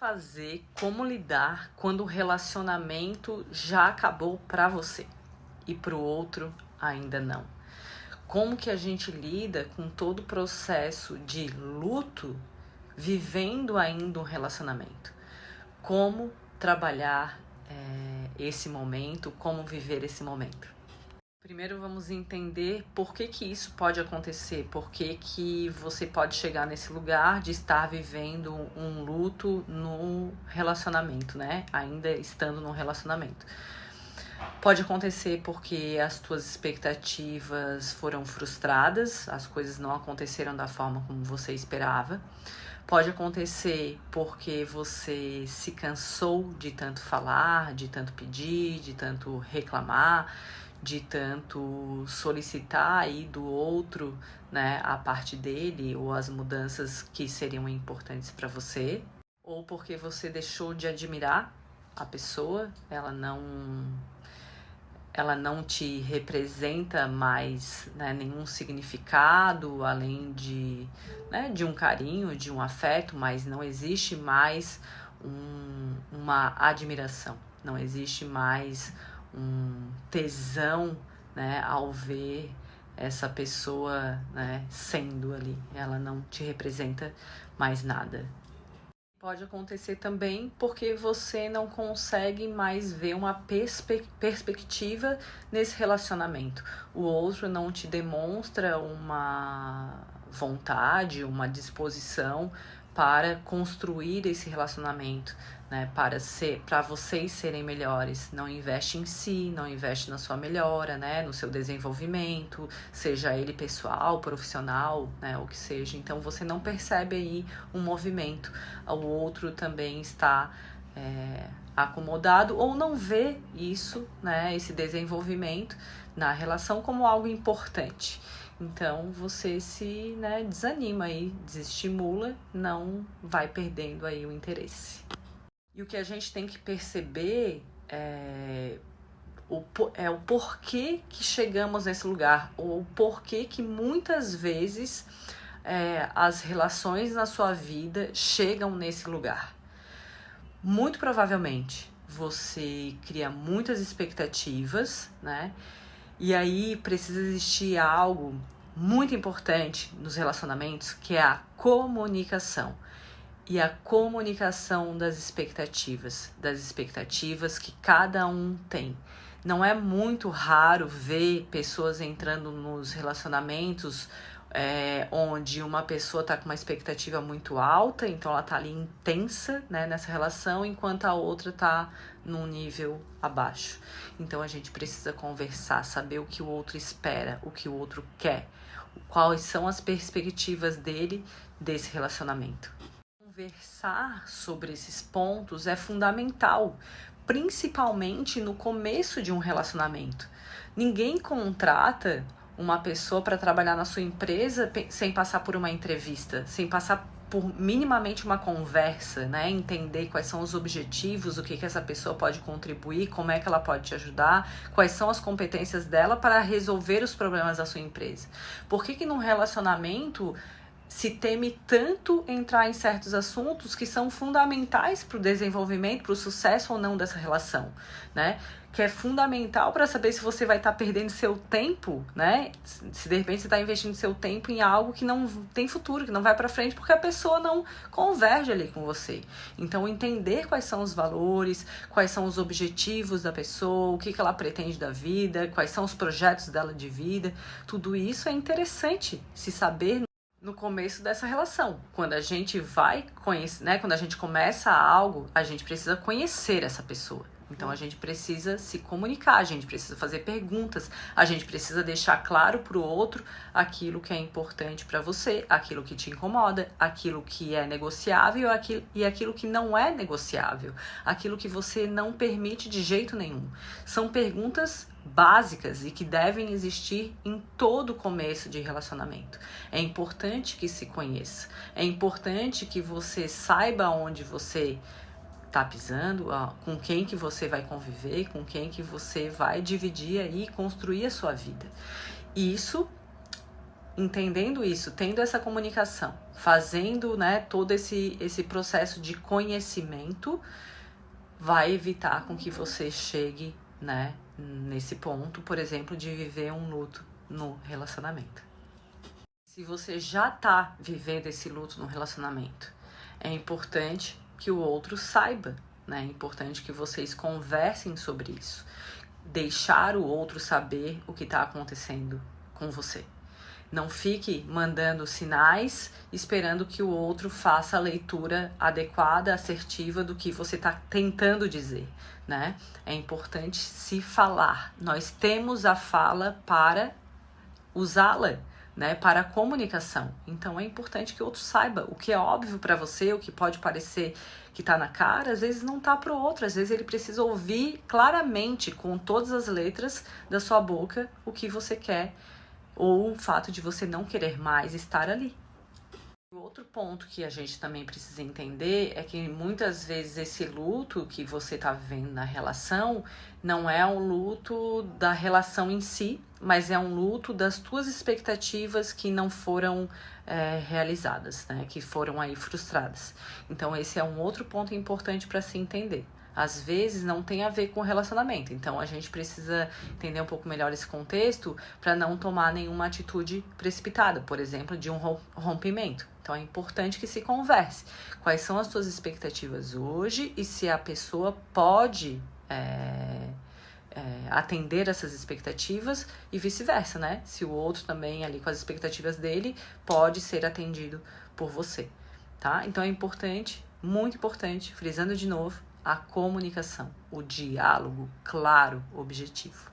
Fazer, como lidar quando o relacionamento já acabou para você e para o outro ainda não. Como que a gente lida com todo o processo de luto vivendo ainda um relacionamento? Como trabalhar esse momento, como viver esse momento? Primeiro vamos entender por que isso pode acontecer, por que você pode chegar nesse lugar de estar vivendo um luto no relacionamento, né? Ainda estando num relacionamento. Pode acontecer porque as tuas expectativas foram frustradas, as coisas não aconteceram da forma como você esperava. Pode acontecer porque você se cansou de tanto falar, de tanto pedir, de tanto reclamar, de tanto solicitar aí do outro, né, a parte dele ou as mudanças que seriam importantes para você, ou porque você deixou de admirar a pessoa, ela não te representa mais, né, nenhum significado além de, né, de um carinho, de um afeto, mas não existe mais uma admiração, não existe mais um tesão, né, ao ver essa pessoa, né, sendo ali, ela não te representa mais nada. Pode acontecer também porque você não consegue mais ver uma perspectiva nesse relacionamento. O outro não te demonstra uma vontade, uma disposição para construir esse relacionamento, né? Para vocês serem melhores. Não investe em si, não investe na sua melhora, né? No seu desenvolvimento, seja ele pessoal, profissional, né? O que seja. Então você não percebe aí um movimento. O outro também está acomodado ou não vê isso, né? Esse desenvolvimento na relação como algo importante. Então você se, né, desanima aí, desestimula, não vai perdendo aí o interesse. E o que a gente tem que perceber é o porquê que chegamos nesse lugar, ou o porquê que muitas vezes as relações na sua vida chegam nesse lugar. Muito provavelmente você cria muitas expectativas, né? E aí precisa existir algo muito importante nos relacionamentos, que é a comunicação. E a comunicação das expectativas que cada um tem. Não é muito raro ver pessoas entrando nos relacionamentos onde uma pessoa está com uma expectativa muito alta, então ela está ali intensa, né, nessa relação, enquanto a outra está num nível abaixo. Então a gente precisa conversar, saber o que o outro espera, o que o outro quer, quais são as perspectivas dele desse relacionamento. Conversar sobre esses pontos é fundamental, principalmente no começo de um relacionamento. Ninguém contrata uma pessoa para trabalhar na sua empresa sem passar por uma entrevista, sem passar por minimamente uma conversa, né? Entender quais são os objetivos, o que essa pessoa pode contribuir, como é que ela pode te ajudar, quais são as competências dela para resolver os problemas da sua empresa. Por que num relacionamento se teme tanto entrar em certos assuntos que são fundamentais para o desenvolvimento, para o sucesso ou não dessa relação, né? Que é fundamental para saber se você vai estar perdendo seu tempo, né? Se de repente você está investindo seu tempo em algo que não tem futuro, que não vai para frente, porque a pessoa não converge ali com você. Então, entender quais são os valores, quais são os objetivos da pessoa, o que ela pretende da vida, quais são os projetos dela de vida, tudo isso é interessante se saber no começo dessa relação. Quando a gente vai conhecer, né? Quando a gente começa algo, a gente precisa conhecer essa pessoa. Então a gente precisa se comunicar, a gente precisa fazer perguntas, a gente precisa deixar claro para o outro aquilo que é importante para você, aquilo que te incomoda, aquilo que é negociável e aquilo que não é negociável, aquilo que você não permite de jeito nenhum. São perguntas básicas e que devem existir em todo começo de relacionamento. É importante que se conheça, é importante que você saiba onde você tá pisando, com quem que você vai conviver, com quem que você vai dividir aí e construir a sua vida. Isso entendendo isso, tendo essa comunicação, fazendo, né, todo esse processo de conhecimento, vai evitar com que você chegue, né, nesse ponto, por exemplo, de viver um luto no relacionamento. Se você já tá vivendo esse luto no relacionamento, é importante que o outro saiba, né? É importante que vocês conversem sobre isso. Deixar o outro saber o que está acontecendo com você. Não fique mandando sinais esperando que o outro faça a leitura adequada, assertiva do que você está tentando dizer, né? É importante se falar. Nós temos a fala para usá-la, né, para a comunicação. Então é importante que o outro saiba o que é óbvio para você, o que pode parecer que está na cara, às vezes não está para o outro, às vezes ele precisa ouvir claramente, com todas as letras da sua boca, o que você quer, ou o fato de você não querer mais estar ali. O outro ponto que a gente também precisa entender é que muitas vezes esse luto que você está vivendo na relação não é um luto da relação em si, mas é um luto das tuas expectativas que não foram realizadas, né? Que foram aí frustradas. Então esse é um outro ponto importante para se entender. Às vezes não tem a ver com o relacionamento, então a gente precisa entender um pouco melhor esse contexto para não tomar nenhuma atitude precipitada, por exemplo, de um rompimento. Então é importante que se converse. Quais são as suas expectativas hoje e se a pessoa pode atender essas expectativas e vice-versa, né? Se o outro também ali com as expectativas dele pode ser atendido por você, tá? Então é importante, muito importante, frisando de novo, a comunicação, o diálogo claro, objetivo.